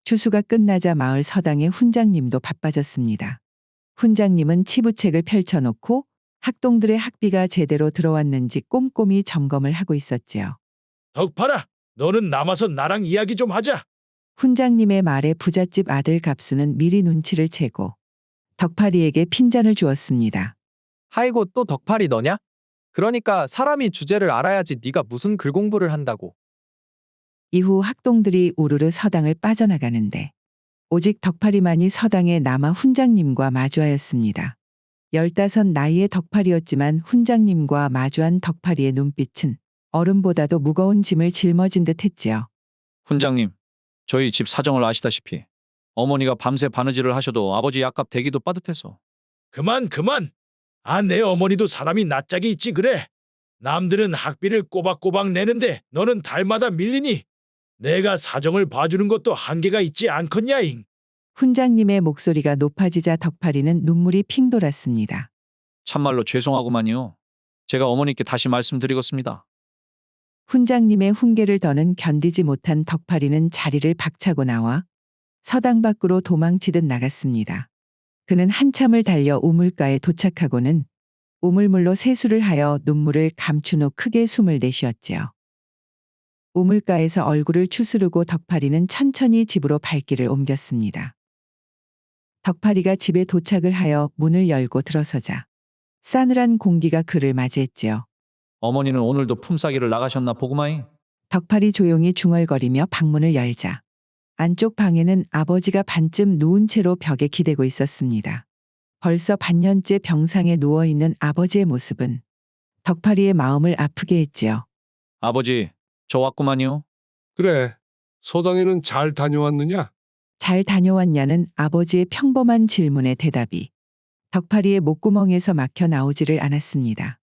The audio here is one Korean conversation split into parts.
추수가 끝나자 마을 서당의 훈장님도 바빠졌습니다. 훈장님은 치부책을 펼쳐놓고 학동들의 학비가 제대로 들어왔는지 꼼꼼히 점검을 하고 있었지요. 덕팔아, 너는 남아서 나랑 이야기 좀 하자. 훈장님의 말에 부잣집 아들 갑수는 미리 눈치를 채고 덕팔이에게 핀잔을 주었습니다. 아이고 또 덕팔이 너냐? 그러니까 사람이 주제를 알아야지 네가 무슨 글 공부를 한다고. 이후 학동들이 우르르 서당을 빠져나가는데 오직 덕팔이만이 서당에 남아 훈장님과 마주하였습니다. 15 나이의 덕팔이었지만 훈장님과 마주한 덕팔이의 눈빛은 얼음보다도 무거운 짐을 짊어진 듯 했지요. 훈장님, 저희 집 사정을 아시다시피 어머니가 밤새 바느질을 하셔도 아버지 약값 대기도 빠듯해서. 그만. 내 어머니도 사람이 낯짝이 있지 그래. 남들은 학비를 꼬박꼬박 내는데 너는 달마다 밀리니 내가 사정을 봐주는 것도 한계가 있지 않겠냐잉. 훈장님의 목소리가 높아지자 덕팔이는 눈물이 핑 돌았습니다. 참말로 죄송하구만요. 제가 어머니께 다시 말씀드리겠습니다. 훈장님의 훈계를 더는 견디지 못한 덕팔이는 자리를 박차고 나와 서당 밖으로 도망치듯 나갔습니다. 그는 한참을 달려 우물가에 도착하고는 우물물로 세수를 하여 눈물을 감춘 후 크게 숨을 내쉬었지요. 우물가에서 얼굴을 추스르고 덕팔이는 천천히 집으로 발길을 옮겼습니다. 덕팔이가 집에 도착을 하여 문을 열고 들어서자 싸늘한 공기가 그를 맞이했지요. 어머니는 오늘도 품싸기를 나가셨나 보구마잉. 덕팔이 조용히 중얼거리며 방문을 열자 안쪽 방에는 아버지가 반쯤 누운 채로 벽에 기대고 있었습니다. 벌써 반년째 병상에 누워있는 아버지의 모습은 덕팔이의 마음을 아프게 했지요. 아버지, 저 왔구만요. 그래, 서당에는 잘 다녀왔느냐? 잘 다녀왔냐는 아버지의 평범한 질문의 대답이 덕팔이의 목구멍에서 막혀 나오지를 않았습니다.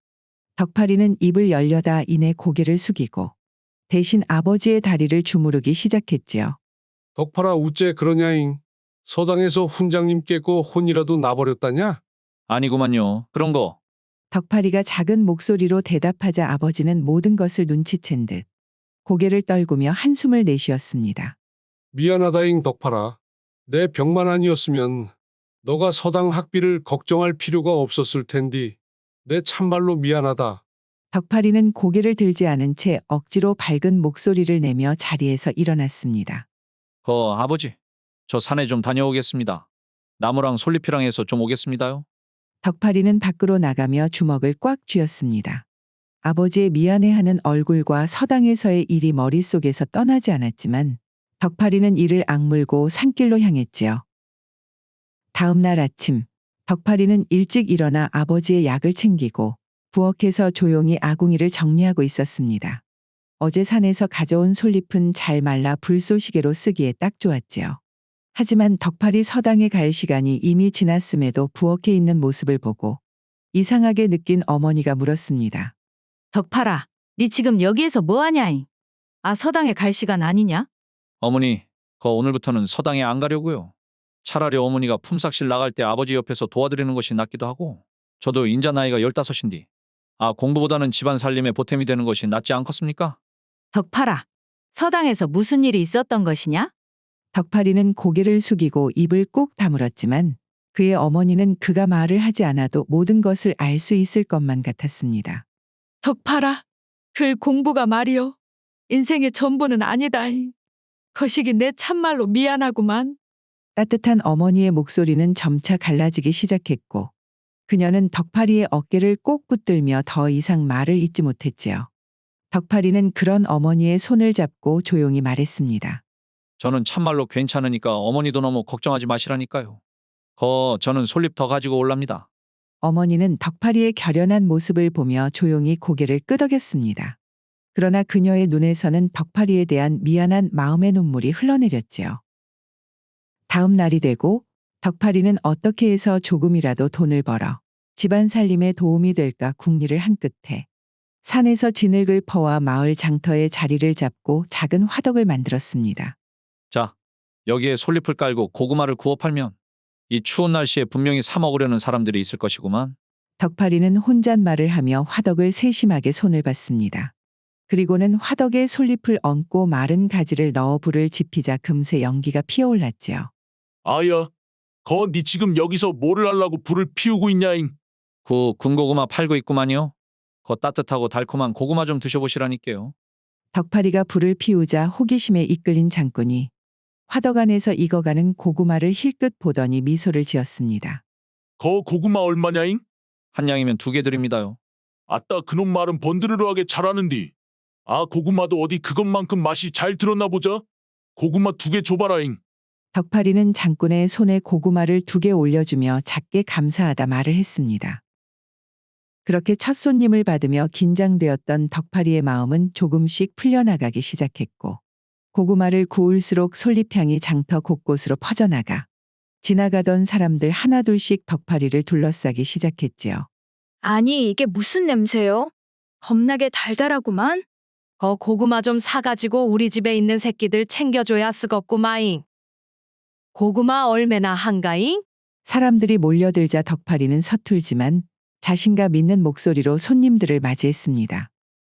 덕팔이는 입을 열려다 이내 고개를 숙이고 대신 아버지의 다리를 주무르기 시작했지요. 덕팔아 우째 그러냐잉? 서당에서 훈장님 깨고 혼이라도 나버렸다냐? 아니구만요. 그런 거. 덕팔이가 작은 목소리로 대답하자 아버지는 모든 것을 눈치챈 듯 고개를 떨구며 한숨을 내쉬었습니다. 미안하다잉 덕팔아. 내 병만 아니었으면 너가 서당 학비를 걱정할 필요가 없었을 텐디. 내 참말로 미안하다. 덕팔이는 고개를 들지 않은 채 억지로 밝은 목소리를 내며 자리에서 일어났습니다. 아버지, 저 산에 좀 다녀오겠습니다. 나무랑 솔잎이랑 해서 좀 오겠습니다요. 덕팔이는 밖으로 나가며 주먹을 꽉 쥐었습니다. 아버지의 미안해하는 얼굴과 서당에서의 일이 머릿속에서 떠나지 않았지만 덕팔이는 이를 악물고 산길로 향했지요. 다음 날 아침, 덕팔이는 일찍 일어나 아버지의 약을 챙기고 부엌에서 조용히 아궁이를 정리하고 있었습니다. 어제 산에서 가져온 솔잎은 잘 말라 불쏘시개로 쓰기에 딱 좋았지요. 하지만 덕팔이 서당에 갈 시간이 이미 지났음에도 부엌에 있는 모습을 보고 이상하게 느낀 어머니가 물었습니다. 덕팔아, 니 지금 여기에서 뭐하냐잉? 서당에 갈 시간 아니냐? 어머니, 오늘부터는 서당에 안 가려고요. 차라리 어머니가 품삯실 나갈 때 아버지 옆에서 도와드리는 것이 낫기도 하고 저도 인자 나이가 15인디. 공부보다는 집안 살림에 보탬이 되는 것이 낫지 않겠습니까? 덕팔아, 서당에서 무슨 일이 있었던 것이냐? 덕팔이는 고개를 숙이고 입을 꾹 다물었지만 그의 어머니는 그가 말을 하지 않아도 모든 것을 알 수 있을 것만 같았습니다. 덕팔아, 글 공부가 말이오. 인생의 전부는 아니다잉. 거시기 내 참말로 미안하구만. 따뜻한 어머니의 목소리는 점차 갈라지기 시작했고 그녀는 덕팔이의 어깨를 꼭 붙들며 더 이상 말을 잇지 못했지요. 덕팔이는 그런 어머니의 손을 잡고 조용히 말했습니다. 저는 참말로 괜찮으니까 어머니도 너무 걱정하지 마시라니까요. 저는 솔잎 더 가지고 올랍니다. 어머니는 덕팔이의 결연한 모습을 보며 조용히 고개를 끄덕였습니다. 그러나 그녀의 눈에서는 덕팔이에 대한 미안한 마음의 눈물이 흘러내렸지요. 다음 날이 되고 덕팔이는 어떻게 해서 조금이라도 돈을 벌어 집안 살림에 도움이 될까 궁리를 한 끝에 산에서 진흙을 퍼와 마을 장터에 자리를 잡고 작은 화덕을 만들었습니다. 자, 여기에 솔잎을 깔고 고구마를 구워 팔면 이 추운 날씨에 분명히 사 먹으려는 사람들이 있을 것이구만. 덕팔이는 혼잣말을 하며 화덕을 세심하게 손을 봤습니다. 그리고는 화덕에 솔잎을 얹고 마른 가지를 넣어 불을 지피자 금세 연기가 피어올랐지요. 아야, 니 지금 여기서 뭐를 하려고 불을 피우고 있냐잉? 군고구마 팔고 있구만요. 거 따뜻하고 달콤한 고구마 좀 드셔보시라니까요. 덕파리가 불을 피우자 호기심에 이끌린 장군이 화덕 안에서 익어가는 고구마를 힐끗 보더니 미소를 지었습니다. 고구마 얼마냐잉? 한 양이면 2개 드립니다요. 아따 그놈 말은 번드르르하게 잘하는디. 고구마도 어디 그것만큼 맛이 잘 들었나 보자. 고구마 2개 줘봐라잉. 덕파리는 장군의 손에 고구마를 2개 올려주며 작게 감사하다 말을 했습니다. 그렇게 첫 손님을 받으며 긴장되었던 덕파리의 마음은 조금씩 풀려나가기 시작했고 고구마를 구울수록 솔잎향이 장터 곳곳으로 퍼져나가 지나가던 사람들 하나둘씩 덕파리를 둘러싸기 시작했지요. 아니, 이게 무슨 냄새요? 겁나게 달달하구만. 거 고구마 좀 사가지고 우리 집에 있는 새끼들 챙겨줘야 쓰겄구마잉. 고구마 얼마나 한가잉? 사람들이 몰려들자 덕파리는 서툴지만 자신감 있는 목소리로 손님들을 맞이했습니다.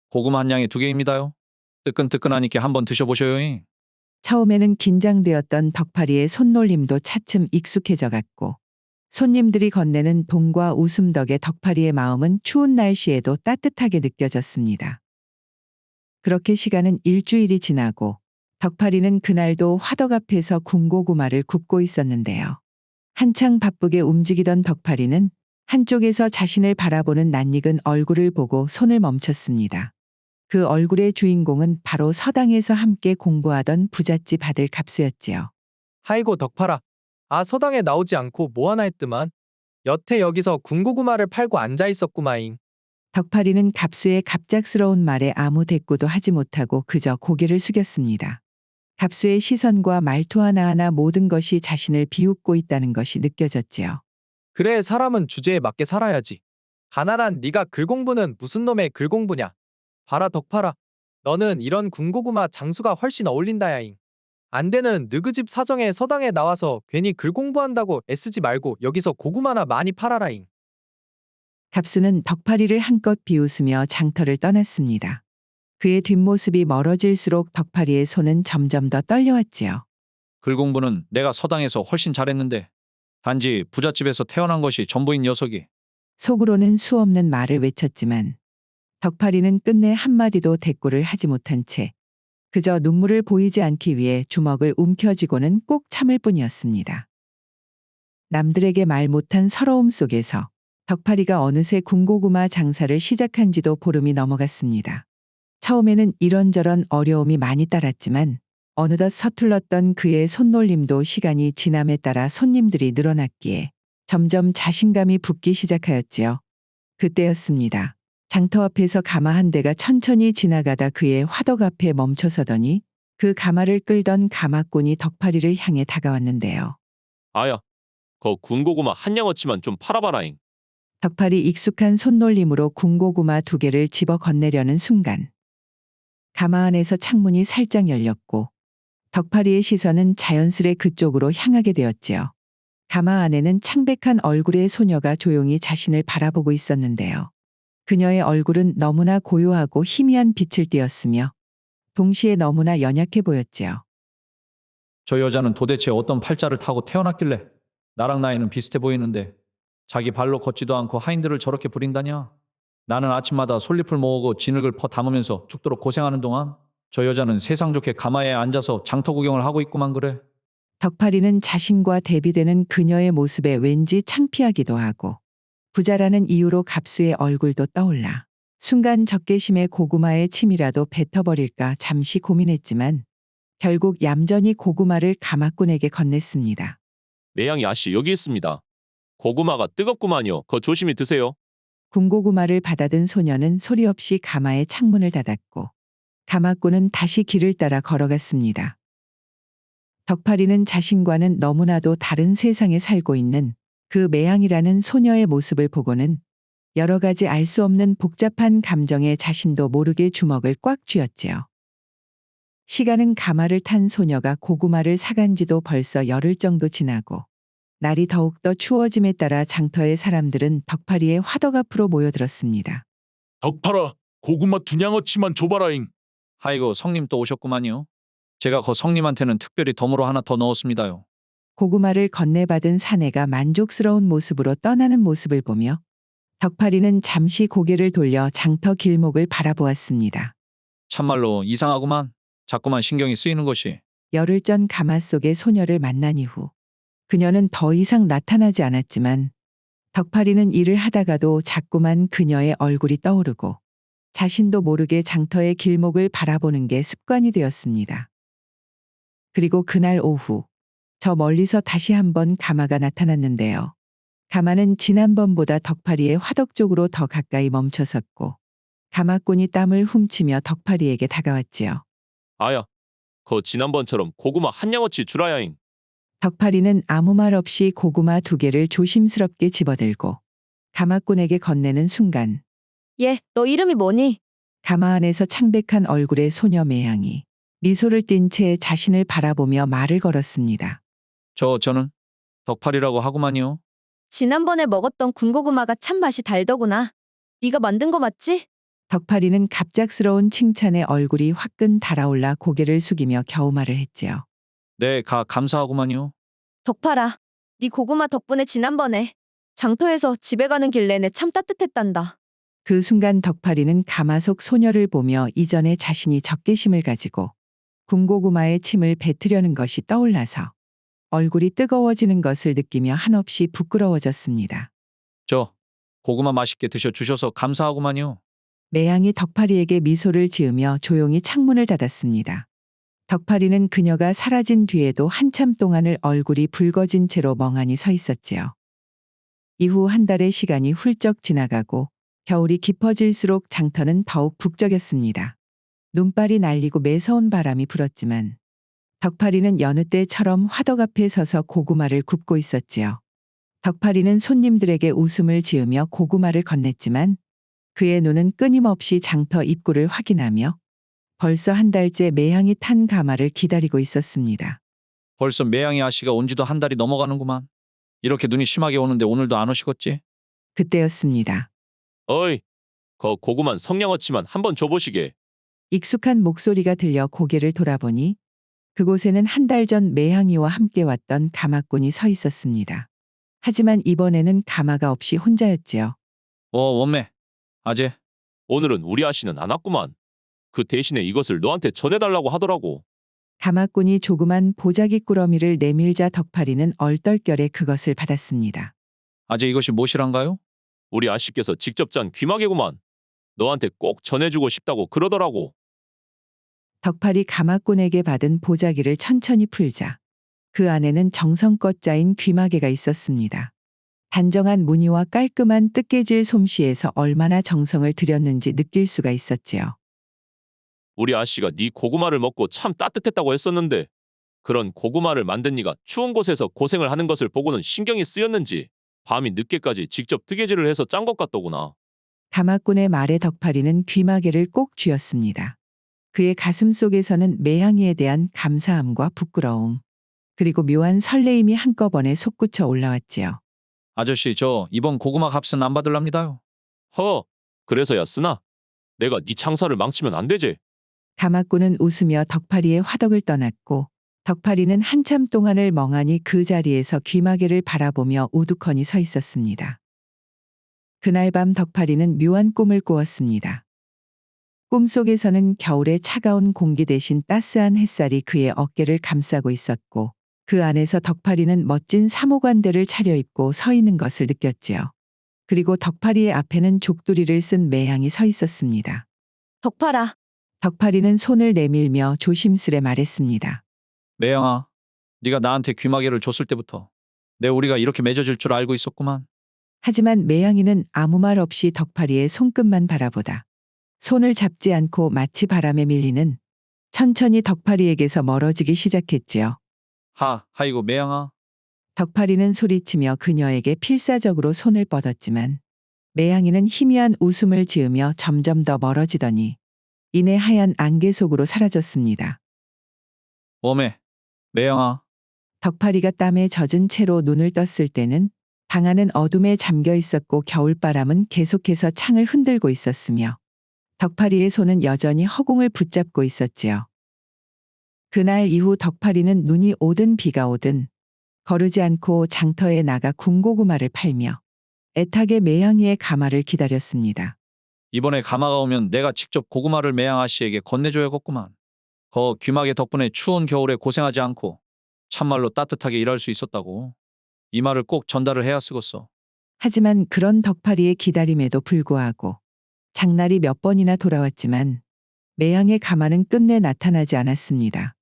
고구마 한 양에 2개입니다요. 뜨끈뜨끈하니까 한번 드셔보셔요. 처음에는 긴장되었던 덕파리의 손놀림도 차츰 익숙해져 갔고 손님들이 건네는 동과 웃음 덕에 덕파리의 마음은 추운 날씨에도 따뜻하게 느껴졌습니다. 그렇게 시간은 일주일이 지나고 덕파리는 그날도 화덕 앞에서 군고구마를 굽고 있었는데요. 한창 바쁘게 움직이던 덕파리는 한쪽에서 자신을 바라보는 낯익은 얼굴을 보고 손을 멈췄습니다. 그 얼굴의 주인공은 바로 서당에서 함께 공부하던 부잣집 아들 갑수였지요. 아이고 덕팔아. 서당에 나오지 않고 뭐하나 했더만. 여태 여기서 군고구마를 팔고 앉아 있었구마잉. 덕파리는 갑수의 갑작스러운 말에 아무 대꾸도 하지 못하고 그저 고개를 숙였습니다. 갑수의 시선과 말투 하나하나 모든 것이 자신을 비웃고 있다는 것이 느껴졌지요. 그래 사람은 주제에 맞게 살아야지. 가난한 네가 글 공부는 무슨 놈의 글 공부냐. 봐라 덕팔아. 너는 이런 군고구마 장수가 훨씬 어울린다야잉. 안 되는 느그 집 사정에 서당에 나와서 괜히 글 공부한다고 애쓰지 말고 여기서 고구마나 많이 팔아라잉. 갑수는 덕파리를 한껏 비웃으며 장터를 떠났습니다. 그의 뒷모습이 멀어질수록 덕파리의 손은 점점 더 떨려왔지요. 글 공부는 내가 서당에서 훨씬 잘했는데 단지 부잣집에서 태어난 것이 전부인 녀석이. 속으로는 수없는 말을 외쳤지만 덕파리는 끝내 한마디도 대꾸를 하지 못한 채 그저 눈물을 보이지 않기 위해 주먹을 움켜쥐고는 꾹 참을 뿐이었습니다. 남들에게 말 못한 서러움 속에서 덕파리가 어느새 군고구마 장사를 시작한 지도 보름이 넘어갔습니다. 처음에는 이런저런 어려움이 많이 따랐지만 어느덧 서툴렀던 그의 손놀림도 시간이 지남에 따라 손님들이 늘어났기에 점점 자신감이 붙기 시작하였지요. 그때였습니다. 장터 앞에서 가마 한 대가 천천히 지나가다 그의 화덕 앞에 멈춰서더니 그 가마를 끌던 가마꾼이 덕파리를 향해 다가왔는데요. 아야, 거 군고구마 한 양어치만 좀 팔아봐라잉. 덕파리 익숙한 손놀림으로 군고구마 2개를 집어 건네려는 순간 가마 안에서 창문이 살짝 열렸고 덕파리의 시선은 자연스레 그쪽으로 향하게 되었지요. 가마 안에는 창백한 얼굴의 소녀가 조용히 자신을 바라보고 있었는데요. 그녀의 얼굴은 너무나 고요하고 희미한 빛을 띠었으며 동시에 너무나 연약해 보였지요. 저 여자는 도대체 어떤 팔자를 타고 태어났길래 나랑 나이는 비슷해 보이는데 자기 발로 걷지도 않고 하인들을 저렇게 부린다냐. 나는 아침마다 솔잎을 모으고 진흙을 퍼 담으면서 죽도록 고생하는 동안 저 여자는 세상 좋게 가마에 앉아서 장터 구경을 하고 있구만 그래. 덕파리는 자신과 대비되는 그녀의 모습에 왠지 창피하기도 하고 부자라는 이유로 갑수의 얼굴도 떠올라 순간 적개심에 고구마의 침이라도 뱉어버릴까 잠시 고민했지만 결국 얌전히 고구마를 가마꾼에게 건넸습니다. 매양 아씨 여기 있습니다. 고구마가 뜨겁구만요. 거 조심히 드세요. 군고구마를 받아든 소녀는 소리 없이 가마의 창문을 닫았고 가마꾼은 다시 길을 따라 걸어갔습니다. 덕파리는 자신과는 너무나도 다른 세상에 살고 있는 그 매양이라는 소녀의 모습을 보고는 여러 가지 알 수 없는 복잡한 감정에 자신도 모르게 주먹을 꽉 쥐었지요. 시간은 가마를 탄 소녀가 고구마를 사간 지도 벌써 열흘 정도 지나고 날이 더욱더 추워짐에 따라 장터의 사람들은 덕파리의 화덕 앞으로 모여들었습니다. 덕팔아, 고구마 두냥어치만 줘봐라잉. 아이고 성님 또 오셨구만요. 제가 거 성님한테는 특별히 덤으로 하나 더 넣었습니다요. 고구마를 건네받은 사내가 만족스러운 모습으로 떠나는 모습을 보며 덕파리는 잠시 고개를 돌려 장터 길목을 바라보았습니다. 참말로 이상하구만. 자꾸만 신경이 쓰이는 것이. 열흘 전 가마 속의 소녀를 만난 이후 그녀는 더 이상 나타나지 않았지만 덕파리는 일을 하다가도 자꾸만 그녀의 얼굴이 떠오르고 자신도 모르게 장터의 길목을 바라보는 게 습관이 되었습니다. 그리고 그날 오후 저 멀리서 다시 한번 가마가 나타났는데요. 가마는 지난번보다 덕파리의 화덕 쪽으로 더 가까이 멈춰섰고 가마꾼이 땀을 훔치며 덕파리에게 다가왔지요. 아야, 거 지난번처럼 고구마 한 양어치 주라야잉. 덕파리는 아무 말 없이 고구마 2개를 조심스럽게 집어들고 가마꾼에게 건네는 순간 얘, 너 이름이 뭐니? 가마 안에서 창백한 얼굴의 소녀 매향이 미소를 띤 채 자신을 바라보며 말을 걸었습니다. 저는 덕팔이라고 하구만요. 지난번에 먹었던 군고구마가 참 맛이 달더구나. 네가 만든 거 맞지? 덕파리는 갑작스러운 칭찬에 얼굴이 화끈 달아올라 고개를 숙이며 겨우 말을 했지요. 네, 감사하구만요. 덕파라, 네 고구마 덕분에 지난번에 장터에서 집에 가는 길 내내 참 따뜻했단다. 그 순간 덕파리는 가마속 소녀를 보며 이전에 자신이 적개심을 가지고 군고구마에 침을 뱉으려는 것이 떠올라서 얼굴이 뜨거워지는 것을 느끼며 한없이 부끄러워졌습니다. 저 고구마 맛있게 드셔 주셔서 감사하구만요. 매양이 덕파리에게 미소를 지으며 조용히 창문을 닫았습니다. 덕파리는 그녀가 사라진 뒤에도 한참 동안을 얼굴이 붉어진 채로 멍하니 서 있었지요. 이후 한 달의 시간이 훌쩍 지나가고 겨울이 깊어질수록 장터는 더욱 북적였습니다. 눈발이 날리고 매서운 바람이 불었지만 덕파리는 여느 때처럼 화덕 앞에 서서 고구마를 굽고 있었지요. 덕파리는 손님들에게 웃음을 지으며 고구마를 건넸지만 그의 눈은 끊임없이 장터 입구를 확인하며 벌써 한 달째 매향이 탄 가마를 기다리고 있었습니다. 벌써 매양이 아씨가 온 지도 한 달이 넘어가는구만. 이렇게 눈이 심하게 오는데 오늘도 안 오시겠지? 그때였습니다. 어이, 거 고구만 성냥어치만 한번 줘보시게. 익숙한 목소리가 들려 고개를 돌아보니 그곳에는 한 달 전 매향이와 함께 왔던 가마꾼이 서 있었습니다. 하지만 이번에는 가마가 없이 혼자였지요. 원매. 아재. 오늘은 우리 아씨는 안 왔구만. 그 대신에 이것을 너한테 전해달라고 하더라고. 가마꾼이 조그만 보자기 꾸러미를 내밀자 덕파리는 얼떨결에 그것을 받았습니다. 아재 이것이 무엇이란가요? 우리 아씨께서 직접 짠 귀마개구만. 너한테 꼭 전해주고 싶다고 그러더라고. 덕팔이 가마꾼에게 받은 보자기를 천천히 풀자 그 안에는 정성껏 짜인 귀마개가 있었습니다. 단정한 무늬와 깔끔한 뜨개질 솜씨에서 얼마나 정성을 들였는지 느낄 수가 있었지요. 우리 아씨가 네 고구마를 먹고 참 따뜻했다고 했었는데 그런 고구마를 만든 네가 추운 곳에서 고생을 하는 것을 보고는 신경이 쓰였는지 밤이 늦게까지 직접 뜨개질을 해서 짠 것 같더구나. 가마꾼의 말에 덕팔이는 귀마개를 꼭 쥐었습니다. 그의 가슴 속에서는 매향이에 대한 감사함과 부끄러움 그리고 묘한 설레임이 한꺼번에 솟구쳐 올라왔지요. 아저씨 저 이번 고구마 값은 안 받을랍니다요. 그래서야 쓰나? 내가 네 장사를 망치면 안 되지. 가마꾼은 웃으며 덕파리의 화덕을 떠났고 덕파리는 한참 동안을 멍하니 그 자리에서 귀마개를 바라보며 우두커니 서 있었습니다. 그날 밤 덕파리는 묘한 꿈을 꾸었습니다. 꿈속에서는 겨울의 차가운 공기 대신 따스한 햇살이 그의 어깨를 감싸고 있었고 그 안에서 덕파리는 멋진 사모관대를 차려입고 서 있는 것을 느꼈지요. 그리고 덕파리의 앞에는 족두리를 쓴 매향이 서 있었습니다. 덕파라. 덕파리는 손을 내밀며 조심스레 말했습니다. 매양아, 네가 나한테 귀마개를 줬을 때부터 내 우리가 이렇게 맺어질 줄 알고 있었구만. 하지만 매양이는 아무 말 없이 덕파리의 손끝만 바라보다 손을 잡지 않고 마치 바람에 밀리는 천천히 덕파리에게서 멀어지기 시작했지요. 아이고 매양아. 덕파리는 소리치며 그녀에게 필사적으로 손을 뻗었지만 매양이는 희미한 웃음을 지으며 점점 더 멀어지더니 이내 하얀 안개 속으로 사라졌습니다. 매양아. 덕파리가 땀에 젖은 채로 눈을 떴을 때는 방 안은 어둠에 잠겨 있었고 겨울바람은 계속해서 창을 흔들고 있었으며 덕파리의 손은 여전히 허공을 붙잡고 있었지요. 그날 이후 덕파리는 눈이 오든 비가 오든 거르지 않고 장터에 나가 군고구마를 팔며 애타게 매양이의 가마를 기다렸습니다. 이번에 가마가 오면 내가 직접 고구마를 매양 아씨에게 건네줘야겠구만. 거 귀마개 덕분에 추운 겨울에 고생하지 않고 참말로 따뜻하게 일할 수 있었다고. 이 말을 꼭 전달을 해야 쓰겠어. 하지만 그런 덕파리의 기다림에도 불구하고 장날이 몇 번이나 돌아왔지만 매양의 가마는 끝내 나타나지 않았습니다.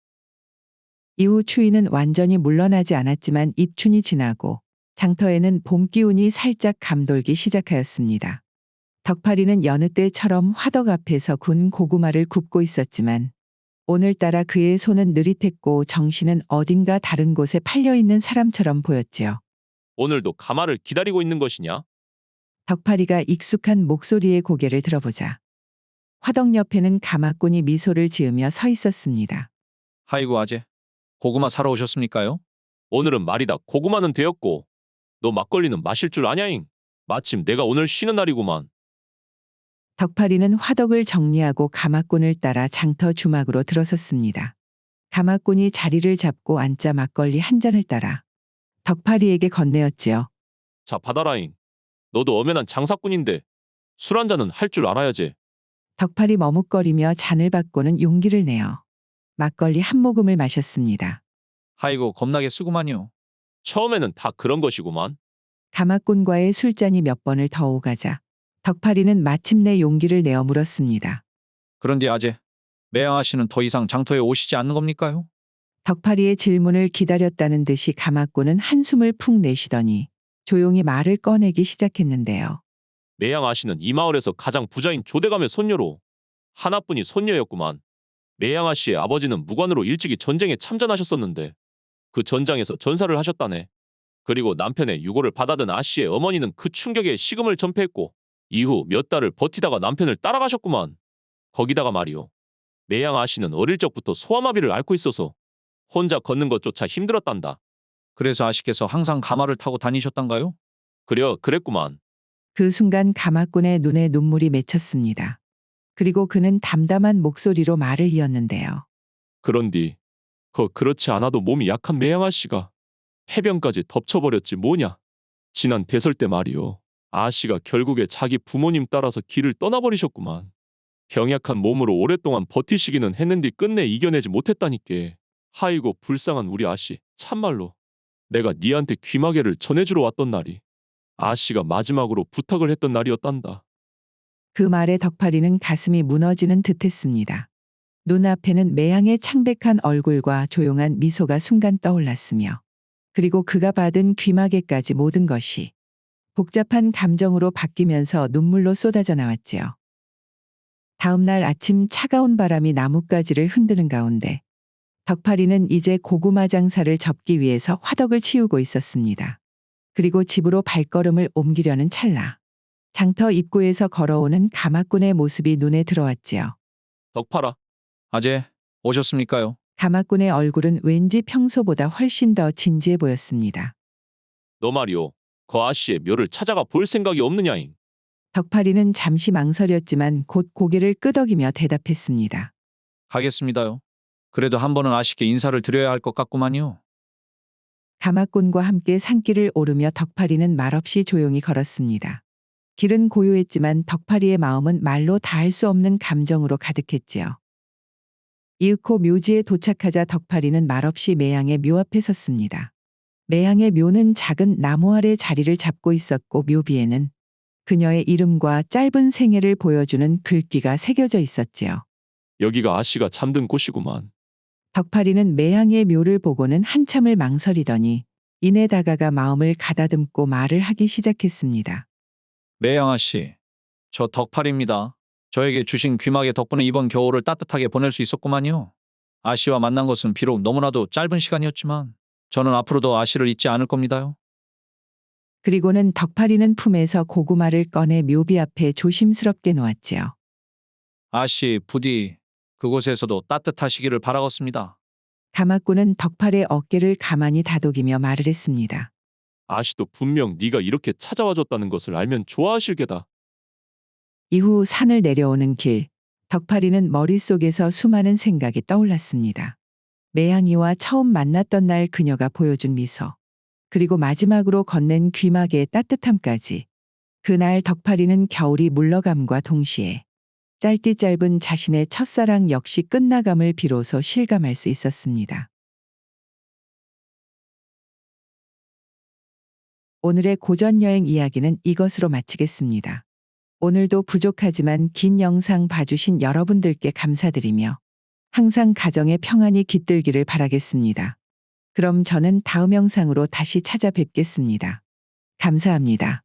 이후 추위는 완전히 물러나지 않았지만 입춘이 지나고 장터에는 봄 기운이 살짝 감돌기 시작하였습니다. 덕파리는 여느 때처럼 화덕 앞에서 군 고구마를 굽고 있었지만 오늘따라 그의 손은 느릿했고 정신은 어딘가 다른 곳에 팔려있는 사람처럼 보였지요. 오늘도 가마를 기다리고 있는 것이냐? 덕파리가 익숙한 목소리의 고개를 들어보자 화덕 옆에는 가마꾼이 미소를 지으며 서 있었습니다. 아이고 아재. 고구마 사러 오셨습니까요? 오늘은 말이다. 고구마는 되었고 너 막걸리는 마실 줄 아냐잉? 마침 내가 오늘 쉬는 날이구만. 덕파리는 화덕을 정리하고 가마꾼을 따라 장터 주막으로 들어섰습니다. 가마꾼이 자리를 잡고 앉자 막걸리 한 잔을 따라 덕파리에게 건네었지요. 자 받아라잉. 너도 엄연한 장사꾼인데 술 한 잔은 할 줄 알아야지. 덕파리 머뭇거리며 잔을 받고는 용기를 내어 막걸리 한 모금을 마셨습니다. 아이고 겁나게 쓰구만요. 처음에는 다 그런 것이구만. 가마꾼과의 술잔이 몇 번을 더 오가자 덕파리는 마침내 용기를 내어 물었습니다. 그런데 아재. 매양 아씨는 더 이상 장터에 오시지 않는 겁니까요? 덕파리의 질문을 기다렸다는 듯이 가마꾼은 한숨을 푹 내쉬더니 조용히 말을 꺼내기 시작했는데요. 매양 아씨는 이 마을에서 가장 부자인 조대감의 손녀로 하나뿐이 손녀였구만. 매양 아씨의 아버지는 무관으로 일찍이 전쟁에 참전하셨었는데 그 전장에서 전사를 하셨다네. 그리고 남편의 유고를 받아든 아씨의 어머니는 그 충격에 식음을 전폐했고 이후 몇 달을 버티다가 남편을 따라가셨구만. 거기다가 말이오. 매양 아씨는 어릴 적부터 소아마비를 앓고 있어서 혼자 걷는 것조차 힘들었단다. 그래서 아씨께서 항상 가마를 타고 다니셨단가요? 그랬구만. 그 순간 가마꾼의 눈에 눈물이 맺혔습니다. 그리고 그는 담담한 목소리로 말을 이었는데요. 그런디 그렇지 않아도 몸이 약한 매양 아씨가 해변까지 덮쳐버렸지 뭐냐. 지난 대설 때 말이오. 아씨가 결국에 자기 부모님 따라서 길을 떠나버리셨구만. 병약한 몸으로 오랫동안 버티시기는 했는데 끝내 이겨내지 못했다니께. 하이고 불쌍한 우리 아씨. 참말로. 내가 니한테 귀마개를 전해주러 왔던 날이 아씨가 마지막으로 부탁을 했던 날이었단다. 그 말에 덕파리는 가슴이 무너지는 듯했습니다. 눈앞에는 매양의 창백한 얼굴과 조용한 미소가 순간 떠올랐으며 그리고 그가 받은 귀마개까지 모든 것이 복잡한 감정으로 바뀌면서 눈물로 쏟아져 나왔지요. 다음 날 아침 차가운 바람이 나뭇가지를 흔드는 가운데 덕파리는 이제 고구마 장사를 접기 위해서 화덕을 치우고 있었습니다. 그리고 집으로 발걸음을 옮기려는 찰나 장터 입구에서 걸어오는 가마꾼의 모습이 눈에 들어왔지요. 덕파라. 아재. 오셨습니까요? 가마꾼의 얼굴은 왠지 평소보다 훨씬 더 진지해 보였습니다. 너 말이오. 그 아씨의 묘를 찾아가 볼 생각이 없느냐잉. 덕파리는 잠시 망설였지만 곧 고개를 끄덕이며 대답했습니다. 가겠습니다요. 그래도 한 번은 아씨께 인사를 드려야 할 것 같구만요. 가마꾼과 함께 산길을 오르며 덕파리는 말없이 조용히 걸었습니다. 길은 고요했지만 덕파리의 마음은 말로 다할 수 없는 감정으로 가득했지요. 이윽고 묘지에 도착하자 덕파리는 말없이 매양의 묘 앞에 섰습니다. 매양의 묘는 작은 나무 아래 자리를 잡고 있었고 묘비에는 그녀의 이름과 짧은 생애를 보여주는 글귀가 새겨져 있었지요. 여기가 아씨가 잠든 곳이구만. 덕파리는 매양의 묘를 보고는 한참을 망설이더니 이내 다가가 마음을 가다듬고 말을 하기 시작했습니다. 매양 아씨. 저 덕팔입니다. 저에게 주신 귀마개 덕분에 이번 겨울을 따뜻하게 보낼 수 있었구만요. 아씨와 만난 것은 비록 너무나도 짧은 시간이었지만 저는 앞으로도 아씨를 잊지 않을 겁니다요. 그리고는 덕파리는 품에서 고구마를 꺼내 묘비 앞에 조심스럽게 놓았지요. 아씨 부디 그곳에서도 따뜻하시기를 바라겠습니다. 가마꾼은 덕팔의 어깨를 가만히 다독이며 말을 했습니다. 아씨도 분명 네가 이렇게 찾아와줬다는 것을 알면 좋아하실 게다. 이후 산을 내려오는 길, 덕파리는 머릿속에서 수많은 생각이 떠올랐습니다. 매양이와 처음 만났던 날 그녀가 보여준 미소, 그리고 마지막으로 건넨 귀마개의 따뜻함까지. 그날 덕파리는 겨울이 물러감과 동시에 짧디 짧은 자신의 첫사랑 역시 끝나감을 비로소 실감할 수 있었습니다. 오늘의 고전여행 이야기는 이것으로 마치겠습니다. 오늘도 부족하지만 긴 영상 봐주신 여러분들께 감사드리며 항상 가정의 평안이 깃들기를 바라겠습니다. 그럼 저는 다음 영상으로 다시 찾아뵙겠습니다. 감사합니다.